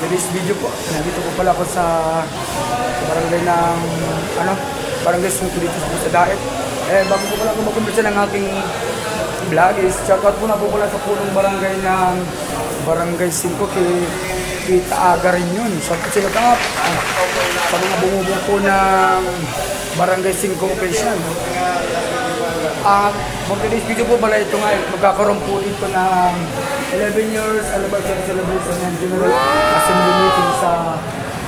today's video po, nandito po pala ako sa barangay ng, barangay Sungkulitos po sa Daet. Bago po pala ako makumpisa ng aking vlog is, shoutout po na po pala sa punong barangay ng Barangay 5 kay Tita Aga rin yun. Shoutout sila tangap sa mga bumubuo po ng Barangay 5 occasion. For today's video po pala ito nga, magkakaroon po ito ng 11 years anniversary celebration ng General Assembly meeting sa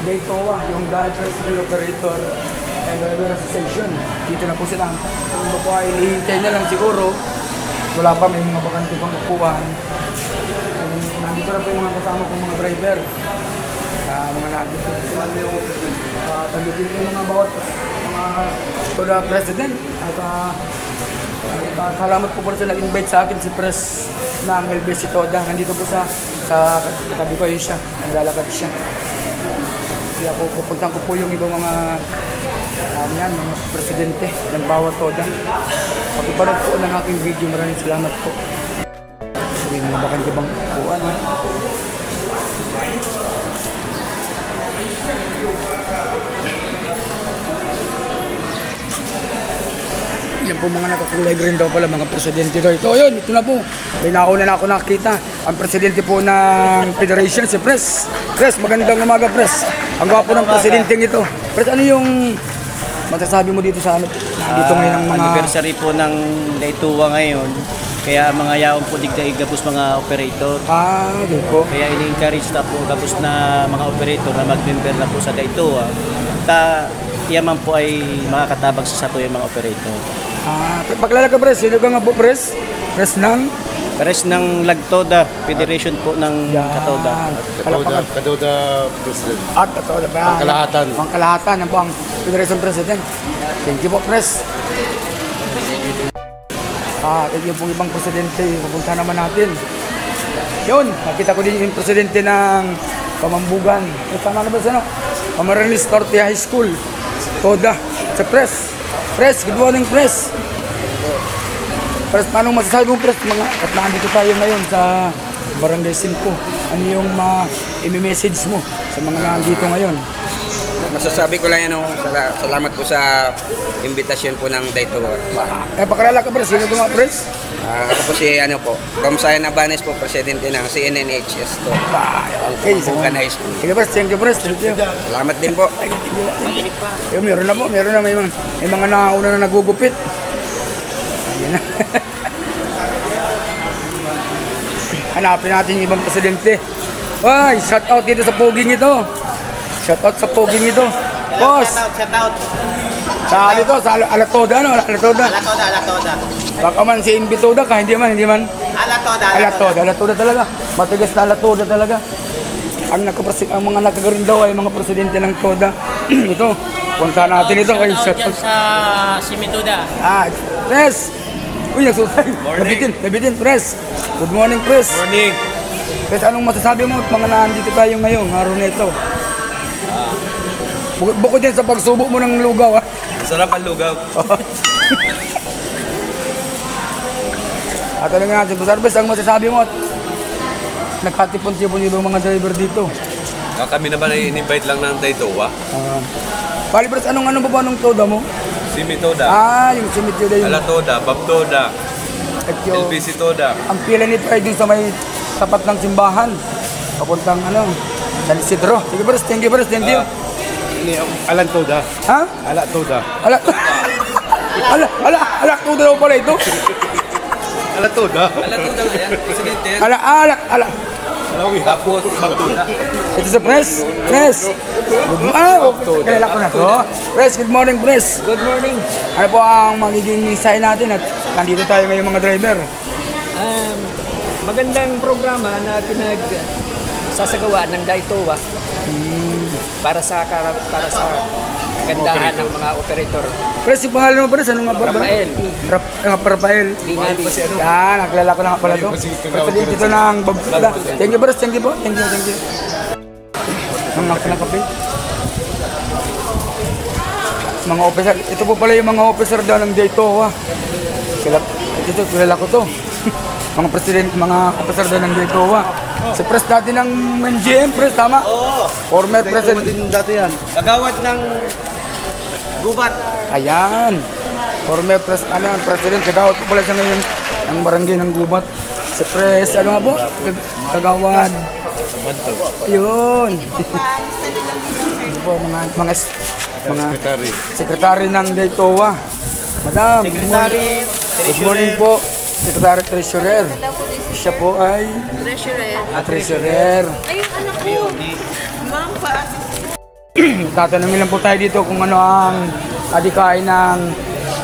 Daytoa, yung Daet Tricycle Operator and Driver Association. Dito na po sila. Kung ito po ay hihintay na lang siguro, wala pa, may mga bakante pang upuan. Nandito na po yung mga kasama kong mga driver. Mga nandito sila yung tanggapin ko mga bawat mga president. At salamat po po sa nag-invite sa akin si Pres ng LBC Toda. Nandito po sa katabi ko yun siya. Naglalakad siya. Kaya po pupuntahan ko po yung ibang mga mga presidente ng bawat Toda. Pagpapanood po ng aking video, maraming salamat po. Sabi mga bakante bang upuan. Yan po mga nakakulay green daw pala, mga presidente daw. Ito yun, ito na po. May nauna na ako nakita. Ang presidente po ng Federation, si Pres. Pres, magandang umaga, Pres. Ang gwapo ng presidenteng ito. Pres, ano yung masasabi mo dito sa dito ngayon ng mga... Anniversary po ng Daytoa ngayon. Kaya mga yaong po digdaig gabos mga operator. Okay po. Kaya ini-encourage na po gabos na mga operator na mag-member na po sa Daytoa. Yaman po ay makakatabang sa sato yung mga operator. Paglalala ka, Pres, sino ka nga po, Pres? Pres ng Lagtoda, Federation po ng Katoda. Katoda President. Katoda ba? Pangkalahatan. Yan po ang Federation President. Thank you po, Pres. Thank you po ibang presidente. Pupunta naman natin. Yun, nakita ko din yung presidente ng Pamambugan. Sana na ba sa Camarines Norte High School. Toda, sa Pres. Pres, good morning, Pres. Pres, paano masasabi mo, Pres? At nandito tayo ngayon sa Barangay 5. Ano yung i-message mo sa mga nandito ngayon? Masasabi ko lang yan, salamat po sa imbitasyon po ng Daytoa. Pakalala ka, Pres. Sino ba nga, Pres? Ako po si Romsayan Abanes po, presidente ng CNNHS to. Okay, Bukan High School. Sige, Pres. Thank you, Pres. Thank you. Salamat din po. Meron na po. Meron na. May mga nauna na nagugupit. Ayan na. Hanapin natin yung ibang presidente. Ay, shout out dito sa poging ito. Shout out sa poging ito. Boss. Shout out. Sa dito, sa Alatoda, Alatoda. Baka man si Invitoda ka, hindi man. Alatoda talaga. Matigas na Alatoda talaga. Ang mga nakagarin daw ay mga presidente ng Toda. Ito, punta natin ito. Ay, shout out sa Simitoda. Pres. Uy, nagsusay. Nabitin, Pres. Good morning, Pres. Morning. Pres, anong masasabi mo? Mga nandito tayo ngayon, araw na ito. Bukod din sa pagsubok mo ng lugaw, ha? Masarap ang lugaw. At ano nga natin, Pres, ang masasabi mo? Nagkatipon-tipon yung mga driver dito. Kami naman ay in-invite lang ng Daytoa. Pali, Pres, anong ba nung Toda mo? Simitoda. Yung Simitoda yung... Alatoda, Babtoda, LBC Toda. Ang pila nito ay dun sa may tapat ng simbahan. Papuntang San Isidro. Sige, Pres, thank you, Pres, thank you. Alantoda. Ha? Alatoda. Alatoda daw pala ito. Alatoda. Alatoda ba yan? Presidente yan? Tapos Babtoda. Ito sa Pres. Kilala ko na to. Pres, good morning, Pres. Good morning. Ano po ang magiging mensahe natin at nandito tayo ngayon mga driver? Magandang programa na sasagawa ng Daytoa para sa gandahan ng mga operator. Pres, yung pangalan mo, Pres? Ano nga ba? Rafael. Rafael. Naklala ko na nga pala to. Presidente ito ng Babtoda. Thank you, Pres. Thank you po. Thank you. Ang nakalakapin. Mga officer. Ito po pala yung mga officer daw ng Daytoa. Kilala ko to. Mga presidente, mga officer daw ng Daytoa. Si Pres dati ng MGM, Pres, tama? Oo. Former President. din dati yan. Kagawad ng gubat. Ayan. Former President, kagawad po pala siya ngayon ng barangay ng Gubat. Si Pres, ano nga po? Kagawad. Yun. Ito po, mga Secretary. sekretary ng Daytoa. Madam, Secretary, good morning po. Secretary Treasurer. Siya po ay Treasurer. Ayun, anak ko. Ma'am, pa. Tatanungin lang po tayo dito kung ano ang adikain ng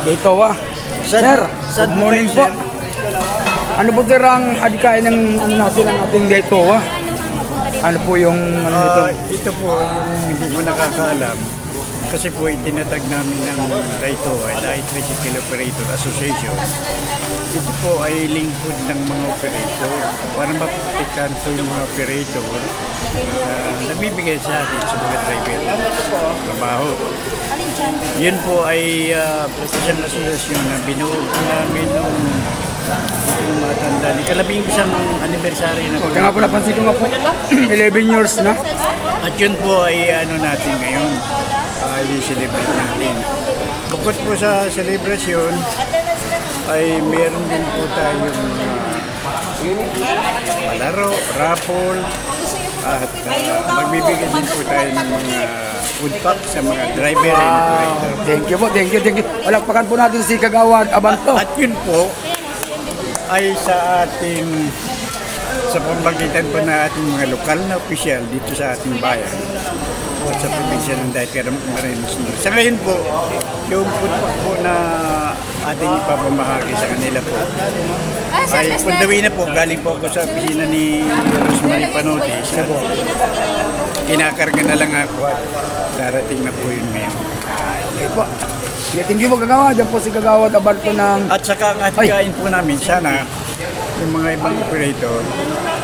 Daytoa. Sir, good morning po. Ano po sir ang adikain ng ano natin ang ating Daytoa? Ano po yung ano dito? Ito po yung hindi ko nakakaalam kasi po itinatag namin ng Daytoa, Light Tricycle Operator Association. Ito po ay lingkod ng mga operator para maprotektahan po yung mga operator nabibigay sa atin sa mga driver trabaho. Yun po ay professional association na binuo po namin nung matanda. Ikalabing isang anniversary na po. Kaya nga po napansin ko nga po, 11 years na. At yun po ay ano natin ngayon, i-celebrate natin. Bukod po sa celebration, ay meron din po tayong palaro, raffle, at magbibigay din po tayo ng mga food pack sa mga driver and operator. Thank you po, thank you. Palakpakan po natin si Kagawad Abanto. At yun po ay sa ating sa pamamagitan po na ating mga lokal na opisyal dito sa ating bayan o sa probinsya ng Daitera Marinos Norte. Sa ngayon po, yung food pack po na ating ipapamahagi sa kanila po ay pundawi na po. Galing po ako sa opisina ni Rosemary Panotes. Kinakarga na lang ako at darating na po yun ngayon. Okay po. Thank you po Kagawad. Yan po si Kagawad Abanto ng... At saka ang atikain po namin, sana yung mga ibang operator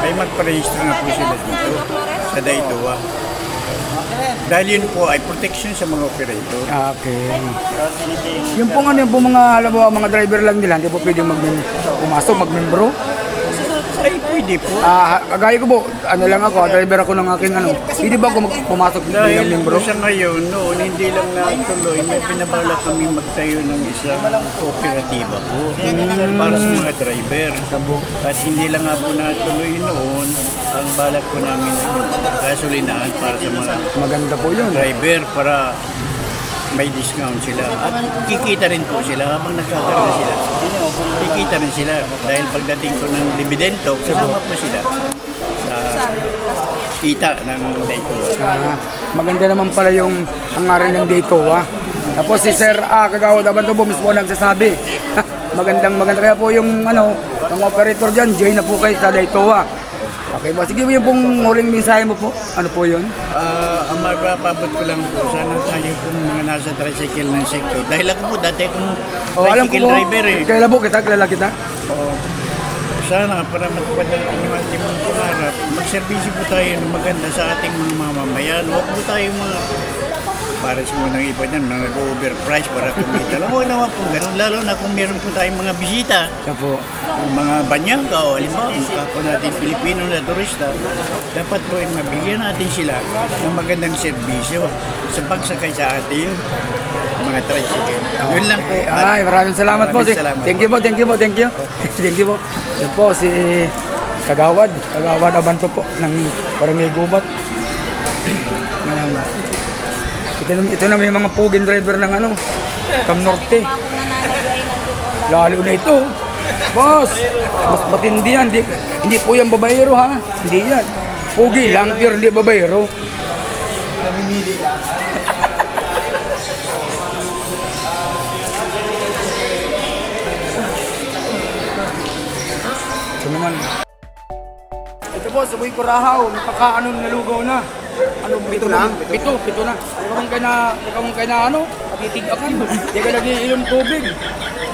ay magparehistro na po sila dito sa Daytoa. Dahil yun po ay protection sa mga operator. Okay. Yung pong ano, yung pong mga, alam mo, mga driver lang nila, hindi po pwedeng pumasok, mag-membro. Ay, pwede po. Kagaya ko po, ano lang ako, driver ako ng aking ano, hindi ba ako pumasok bilang Dahil membro? po sa ngayon, noon, hindi lang natuloy, may pinabalak kami magtayo ng isang kooperatiba po para sa mga driver. At hindi lang nga po natuloy noon, ang balak po namin gasolinahan para sa mga Maganda po yun. driver para may discount sila. At kikita rin po sila habang nagkakarga sila. Kikita rin sila dahil pagdating ko ng dividendo, kasama po sila sa kita ng Daytoa. Maganda naman pala yung hangarin ng Daytoa. Tapos si Sir Kagawad Abanto po mismo nagsasabi. Maganda kaya po yung ano, yung operator dyan, join na po kayo sa Daytoa. Okay po, sige yung pong huling mensahe mo po. Ano po yun? Ang magpapabot ko lang po, sana tayo kung mga nasa tricycle ng sector. Dahil ako po, dati akong Alam ko tricycle po, driver eh. kilala kita. Sana para matupad ang ating mga pangarap, magserbisyo po tayo ng maganda sa ating mga mamamayan. Huwag po tayo mga para sa mga iba niyan, mga nag-overprice para kumita. Alam mo naman po, ganun lalo na kung meron po tayong mga bisita. Siya po. Mga banyangka o halimbawa, kapwa natin Pilipino na turista, dapat po ay mabigyan natin sila ng magandang serbisyo sa pagsakay sa ating mga tricycle. Yun lang po. Ay, maraming salamat po. Maraming salamat. Thank you po. Thank you po. Yan po si Kagawad Abanto po ng Barangay Gubat. Ito na may mga pugin driver ng ano, Cam Norte. Lalo na ito. Boss, mas matindi yan. Hindi po yan babayero ha. Hindi yan. Pugi lang, pero hindi babayero. Ito naman. Ito po, sa Buhay Kurahaw, nakakaano nalugaw na. Ano, pito na? Pito na. Ikaw kay na ano, patitigakan. Hindi ka nag-iinom tubig.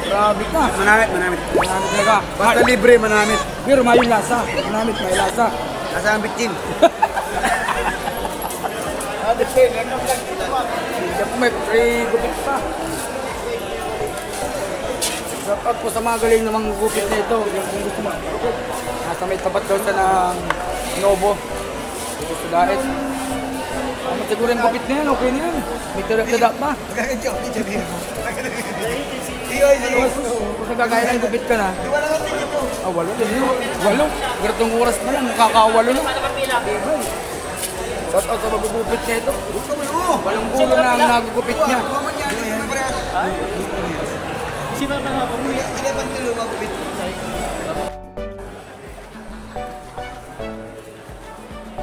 Grabe ka. Manamit talaga. Basta libre, manamit. Pero may lasa. Manamit, may lasa. Lasa ang bitchin. Hindi po may pre-gupit pa. Dapat po sa mga galing namang gupit na ito, yung kung gusto mo, nasa may tapat daw sa ng Novo. Dito sa Dait. Siguro yung gupit na yan, okay na yan. May tira-tira pa. Kung nagagaya na yung gupit ka na. Ah, 8 din yun. 8. Ganitong oras na lang, nakaka-8 na. Shout out sa magugupit niya ito. Walang gulo na ang nagugupit niya.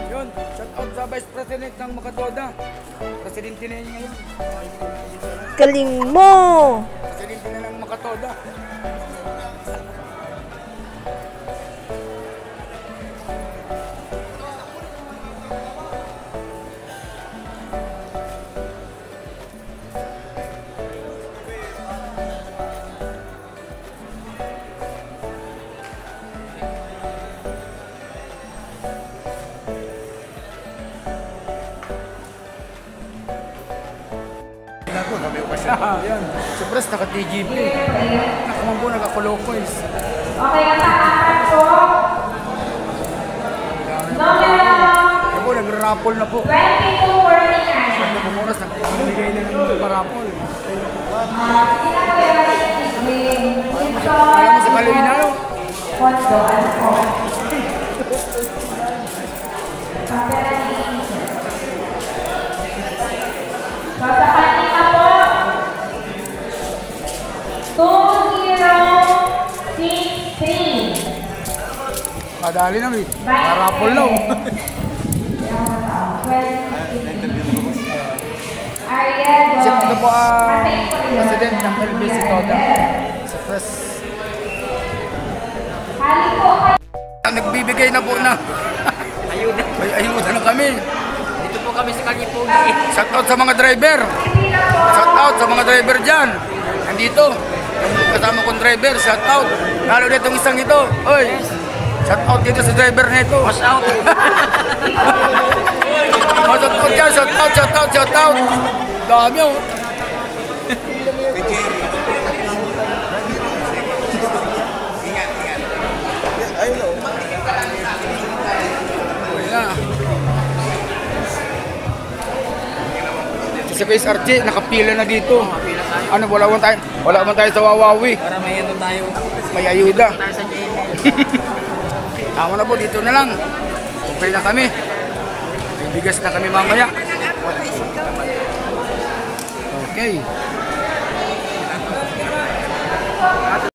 Yun, shout out sa Vice President ng Makatoda. Presidente na niya yun. Galing mo! Presidente na ng Makatoda. Yan. Si Pres, naka-TGP. Nakamambo, naka-Colocoys. Okay, nakakaan po. Ako, nag-raffle na po. 2249. Ang oras, nagbigay na ng parapol. Alam mo sa Kaloy na, no? Pondo, ano po? So, sa kanina po, 2063. Kadali na, eh. Parapol na, oh. Kasi ito po ang president ng LBC Toda. Si Pres. Nagbibigay na po na. May ayuda na kami. Dito po kami sa Kalipugi. Shout out sa mga driver. Shout out sa mga driver dyan. Nandito. Yung kasama kong driver, shout out. Lalo na itong isang ito. Oy, shout out dito sa driver na ito. Watch out. Shout out dyan, shout out, shout out, shout out. Dami, oh. Si Kuya Archie, nakapila na dito. Ano, wala man tayo sa Wawawi. Para may ano tayo. May ayuda. Tayo sa jail. Tama na po, dito na lang. Okay na kami. May bigas na kami mamaya. Okay.